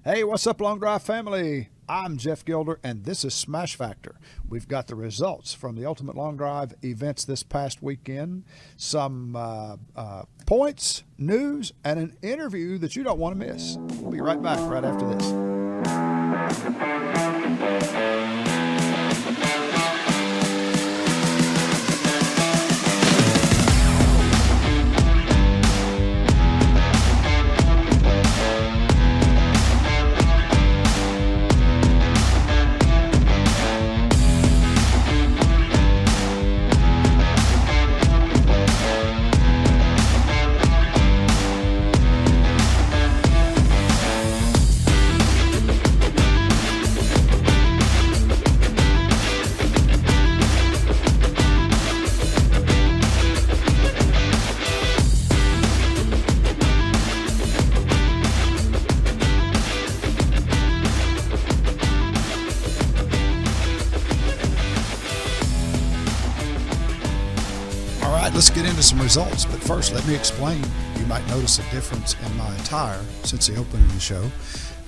Hey, what's up, Long Drive family? I'm Jeff Gilder, and this is Smash Factor. We've got the results from the Ultimate Long Drive events this past weekend, some points, news, and an interview that you don't want to miss. We'll be right back right after this. Let's get into some results, but first let me explain. You might notice a difference in my attire since the opening of the show.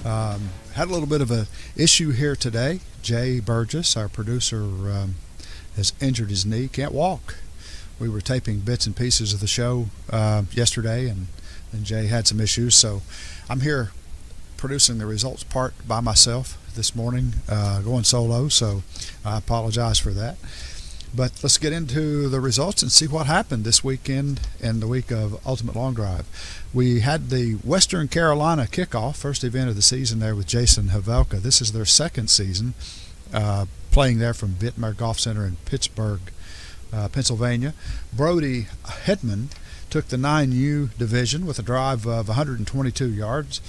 Had a little bit of an issue here today. Jay Burgess, our producer, has injured his knee, can't walk. We were taping bits and pieces of the show yesterday, and Jay had some issues, so I'm here producing the results part by myself this morning, going solo, so I apologize for that. But let's get into the results and see what happened this weekend and the week of Ultimate Long Drive. We had the Western Carolina Kickoff, first event of the season there with Jason Havelka. This is their second season, playing there from Whitmer Golf Center in Pittsburgh, Pennsylvania. Brody Hedman took the 9U division with a drive of 122 yards.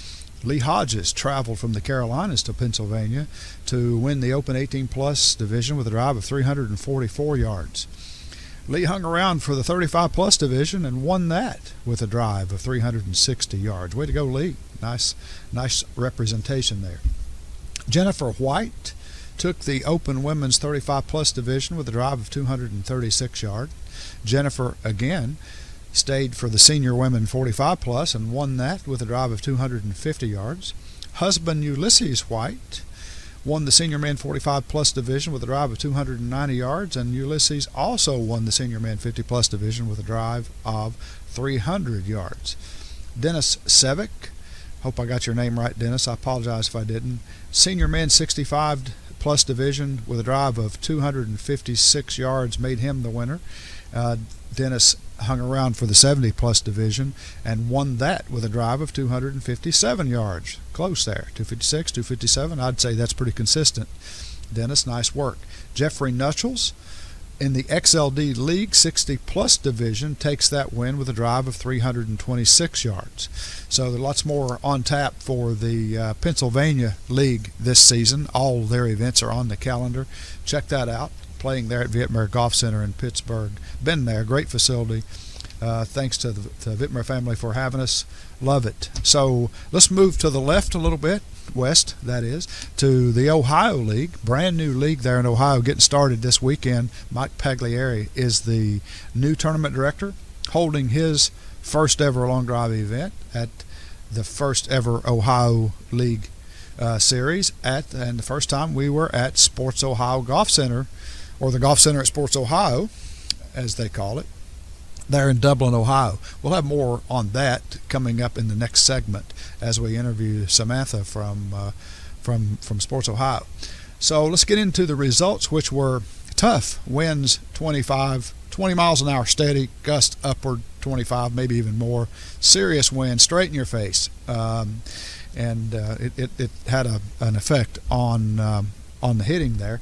Lee Hodges traveled from the Carolinas to Pennsylvania to win the Open 18-plus division with a drive of 344 yards. Lee hung around for the 35-plus division and won that with a drive of 360 yards. Way to go, Lee. Nice representation there. Jennifer White took the Open Women's 35-plus division with a drive of 236 yards. Jennifer, again, stayed for the senior women 45 plus and won that with a drive of 250 yards. Husband Ulysses White won the senior men 45 plus division with a drive of 290 yards, and Ulysses also won the senior men 50 plus division with a drive of 300 yards. Dennis Sevick, hope I got your name right, Dennis, I apologize if I didn't, senior men 65 plus division with a drive of 256 yards made him the winner. Dennis hung around for the 70-plus division and won that with a drive of 257 yards. Close there, 256, 257. I'd say that's pretty consistent. Dennis, nice work. Jeffrey Nutchels in the XLD League 60-plus division takes that win with a drive of 326 yards. So there are lots more on tap for the Pennsylvania League this season. All their events are on the calendar. Check that out. Playing there at Whitmer Golf Center in Pittsburgh. Been there, great facility. Thanks to the Whitmer family for having us. Love it. So let's move to the left a little bit, west that is, to the Ohio League. Brand new league there in Ohio getting started this weekend. Mike Pagliari is the new tournament director, holding his first ever long drive event at the first ever Ohio League series and the first time we were at Sports Ohio Golf Center, or the Golf Center at Sports Ohio, as they call it, there in Dublin, Ohio. We'll have more on that coming up in the next segment as we interview Samantha from Sports Ohio. So let's get into the results, which were tough. Winds 20 miles an hour steady, gust upward 25, maybe even more. Serious wind, straight in your face. It had an effect on the hitting there.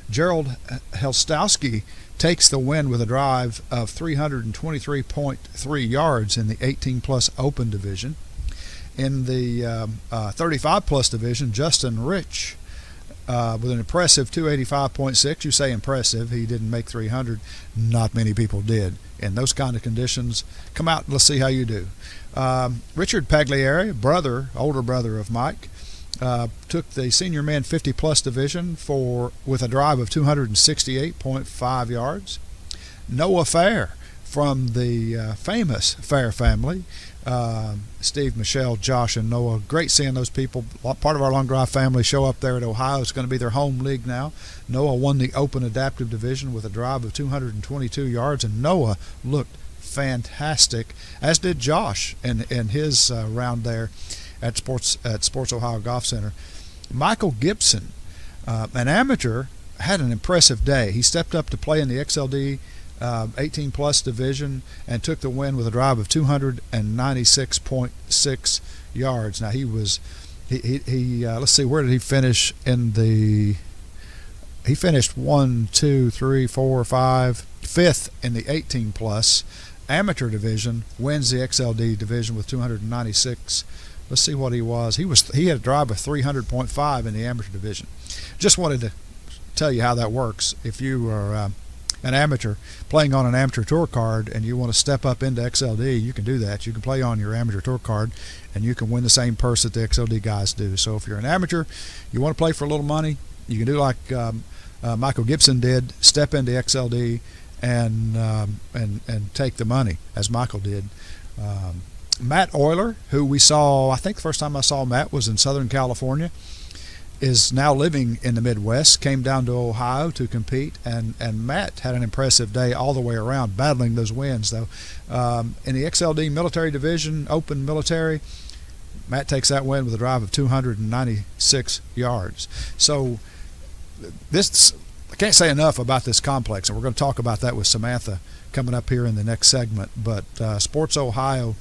Gerald Helstowski takes the win with a drive of 323.3 yards in the 18-plus Open division. In the 35-plus division, Justin Rich with an impressive 285.6. You say impressive. He didn't make 300. Not many people did. In those kind of conditions, come out and let's see how you do. Richard Pagliari, older brother of Mike, took the senior men 50-plus division with a drive of 268.5 yards. Noah Fair from the famous Fair family, Steve, Michelle, Josh, and Noah. Great seeing those people. Part of our Long Drive family show up there at Ohio. It's going to be their home league now. Noah won the Open Adaptive Division with a drive of 222 yards, and Noah looked fantastic, as did Josh in his round there at Sports Ohio Golf Center. Michael Gibson, an amateur, had an impressive day. He stepped up to play in the XLD 18 plus division and took the win with a drive of 296.6 yards. Now he let's see, where did he finish in the? He finished 5th in the 18 plus amateur division. Wins the XLD division with 296. Let's see what he was. He had a drive of 300.5 in the amateur division. Just wanted to tell you how that works. If you are an amateur playing on an amateur tour card and you want to step up into XLD, you can do that. You can play on your amateur tour card and you can win the same purse that the XLD guys do. So if you're an amateur, you want to play for a little money, you can do like Michael Gibson did, step into XLD and take the money, as Michael did. Matt Euler, who we saw, I think the first time I saw Matt was in Southern California, is now living in the Midwest, came down to Ohio to compete, and Matt had an impressive day all the way around, battling those wins, though. In the XLD military division, open military, Matt takes that win with a drive of 296 yards. So this, I can't say enough about this complex, and we're going to talk about that with Samantha coming up here in the next segment. But Sports Ohio,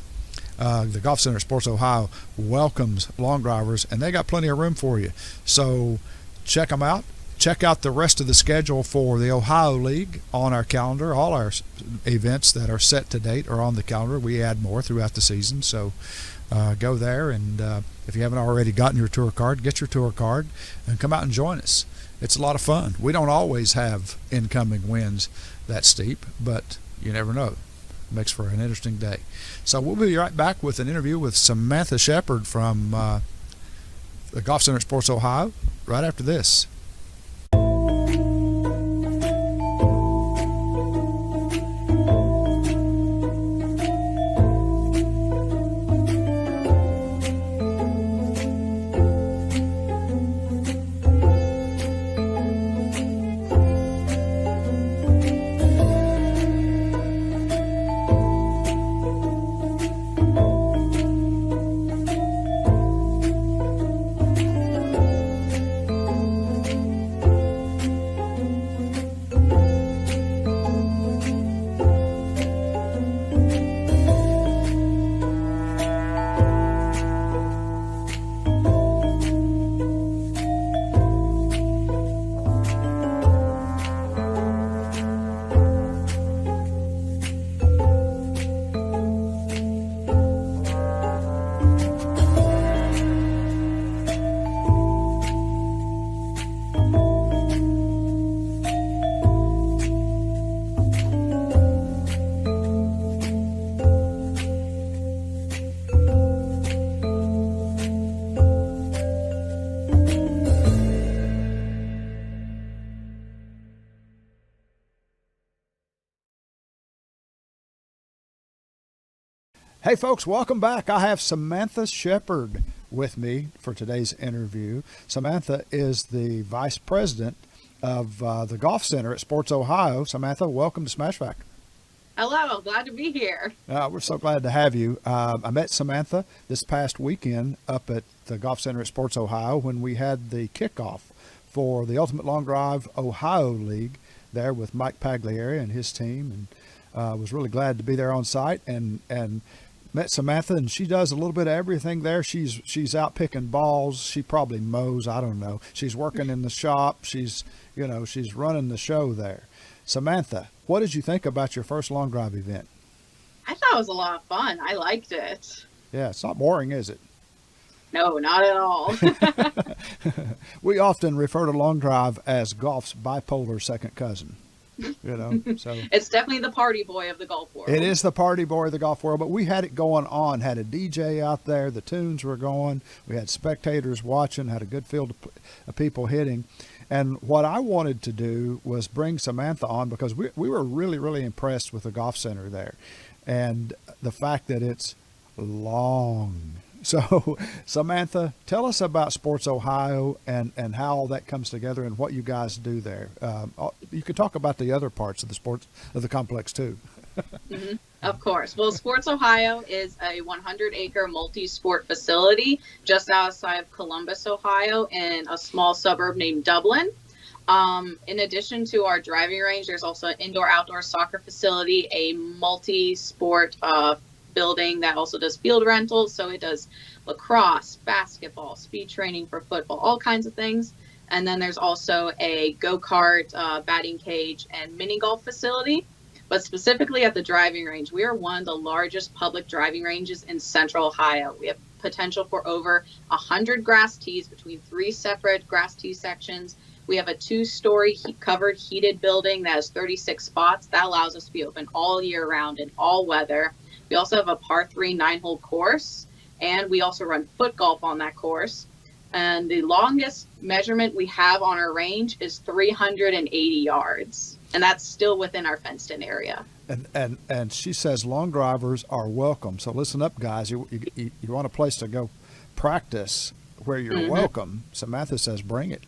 the Golf Center at Sports Ohio welcomes long drivers, and they got plenty of room for you. So check them out. Check out the rest of the schedule for the Ohio League on our calendar. All our events that are set to date are on the calendar. We add more throughout the season. So go there, and if you haven't already gotten your tour card, get your tour card and come out and join us. It's a lot of fun. We don't always have incoming winds that steep, but you never know. Makes for an interesting day. So we'll be right back with an interview with Samantha Shepard from the Golf Center at Sports Ohio right after this. Hey folks, welcome back. I have Samantha Shepard with me for today's interview. Samantha is the Vice President of the Golf Center at Sports Ohio. Samantha, welcome to Smash Factor. Hello, glad to be here. We're so glad to have you. I met Samantha this past weekend up at the Golf Center at Sports Ohio when we had the kickoff for the Ultimate Long Drive Ohio League there with Mike Pagliari and his team, and was really glad to be there on site and met Samantha, and she does a little bit of everything there. She's out picking balls. She probably mows. I don't know. She's working in the shop. She's running the show there. Samantha, what did you think about your first long drive event? I thought it was a lot of fun. I liked it. Yeah, it's not boring, is it? No, not at all. We often refer to long drive as golf's bipolar second cousin. So It's definitely the party boy of the golf world. it is the party boy of the golf world, but we had it going on, had a DJ out there, the tunes were going, we had spectators watching, had a good field of people hitting. And what I wanted to do was bring Samantha on because we were really, really impressed with the golf center there and the fact that it's long. So, Samantha, tell us about Sports Ohio and how all that comes together and what you guys do there. You could talk about the other parts of the complex too. Mm-hmm. Of course. Well, Sports Ohio is a 100-acre multi-sport facility just outside of Columbus, Ohio, in a small suburb named Dublin. In addition to our driving range, there's also an indoor-outdoor soccer facility, a multi-sport building that also does field rentals. So it does lacrosse, basketball, speed training for football, all kinds of things. And then there's also a go-kart, batting cage, and mini golf facility. But specifically at the driving range, we are one of the largest public driving ranges in Central Ohio. We have potential for over 100 grass tees between 3 separate grass tee sections. We have a 2-story covered heated building that has 36 spots. That allows us to be open all year round in all weather. We also have a par 3 9-hole course, and we also run foot golf on that course. And the longest measurement we have on our range is 380 yards. And that's still within our fenced-in area. And she says long drivers are welcome. So listen up, guys. You want a place to go practice where you're welcome. Samantha says bring it.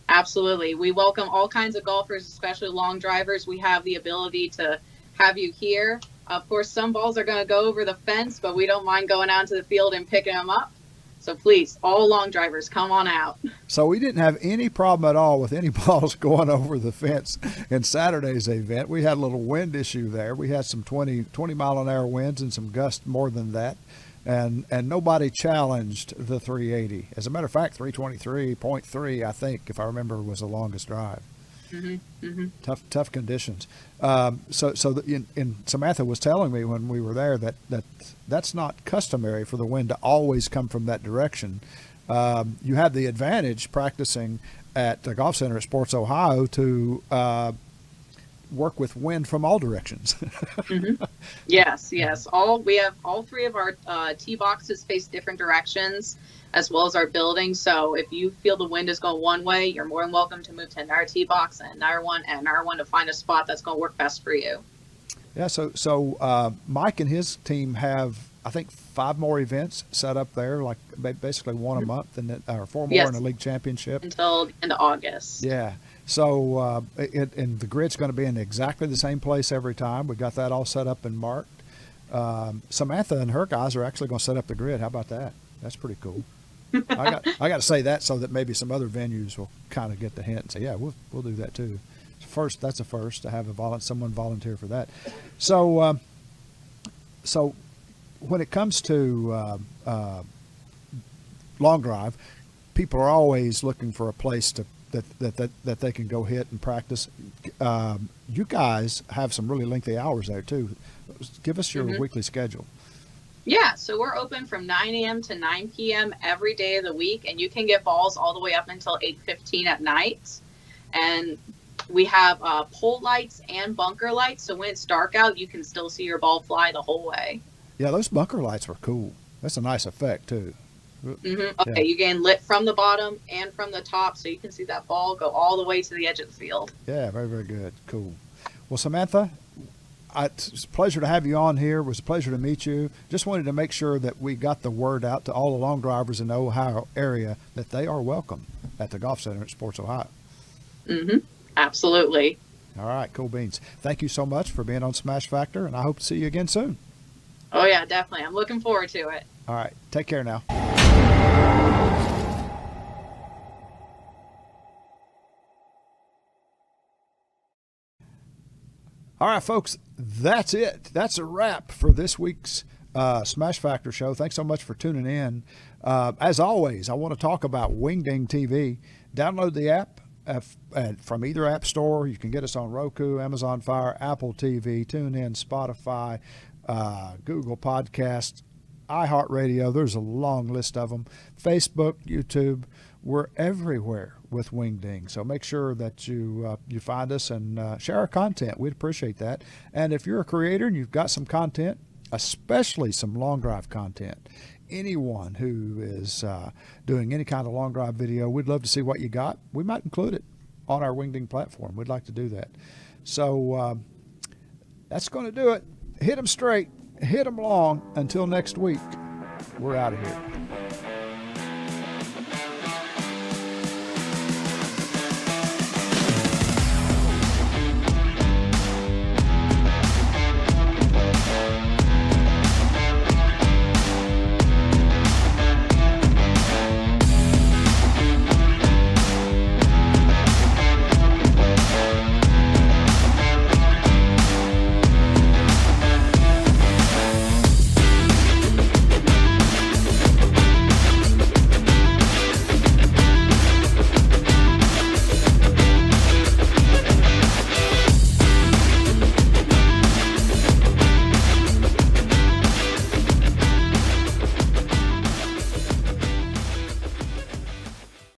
Absolutely. We welcome all kinds of golfers, especially long drivers. We have the ability to have you here. Of course, some balls are going to go over the fence, but we don't mind going out to the field and picking them up. So please, all long drivers, come on out. So we didn't have any problem at all with any balls going over the fence in Saturday's event. We had a little wind issue there. We had some 20 mile an hour winds and some gusts more than that. And nobody challenged the 380. As a matter of fact, 323.3, I think, if I remember, was the longest drive. Mm-hmm. Mm-hmm. Tough conditions. So Samantha was telling me when we were there that's not customary for the wind to always come from that direction. You have the advantage practicing at the golf center at Sports Ohio to work with wind from all directions. Mm-hmm. Yes. We have all 3 of our tee boxes face different directions, as well as our building. So if you feel the wind is going one way, you're more than welcome to move to another tee box and another one to find a spot that's going to work best for you. Yeah. So Mike and his team have, I think, 5 more events set up there, like basically one a month, and or 4 more in the league championship until the end of August. Yeah. So and the grid's going to be in exactly the same place every time. We got that all set up and marked. Samantha and her guys are actually going to set up the grid. How about that? That's pretty cool. I got to say that so that maybe some other venues will kind of get the hint and say, yeah, we'll do that too. That's a first to have someone volunteer for that. So so when it comes to long drive, people are always looking for a place that they can go hit and practice. You guys have some really lengthy hours there too. Give us your weekly schedule. Yeah, so we're open from 9 a.m. to 9 p.m. every day of the week, and you can get balls all the way up until 8:15 at night. And we have pole lights and bunker lights, so when it's dark out, you can still see your ball fly the whole way. Yeah, those bunker lights were cool. That's a nice effect too. Mm-hmm. Okay, yeah. You gain lit from the bottom and from the top, so you can see that ball go all the way to the edge of the field. Yeah, very, very good. Cool. Well, Samantha, it's a pleasure to have you on here. It was a pleasure to meet you. Just wanted to make sure that we got the word out to all the long drivers in the Ohio area that they are welcome at the Golf Center at Sports Ohio. Mm-hmm. Absolutely. All right, cool beans. Thank you so much for being on Smash Factor, and I hope to see you again soon. Oh, yeah, definitely. I'm looking forward to it. All right, take care now. All right, folks, that's it. That's a wrap for this week's Smash Factor show. Thanks so much for tuning in. As always, I want to talk about Wingding TV. Download the app from either app store. You can get us on Roku, Amazon Fire, Apple TV, TuneIn, Spotify, Google Podcasts, iHeartRadio. There's a long list of them. Facebook, YouTube. We're everywhere. with Wingding. So make sure that you find us and share our content. We'd appreciate that. And if you're a creator and you've got some content, especially some long drive content, anyone who is doing any kind of long drive video, we'd love to see what you got. We might include it on our Wingding platform. We'd like to do that. So that's going to do it. Hit them straight, hit them long. Until next week, we're out of here.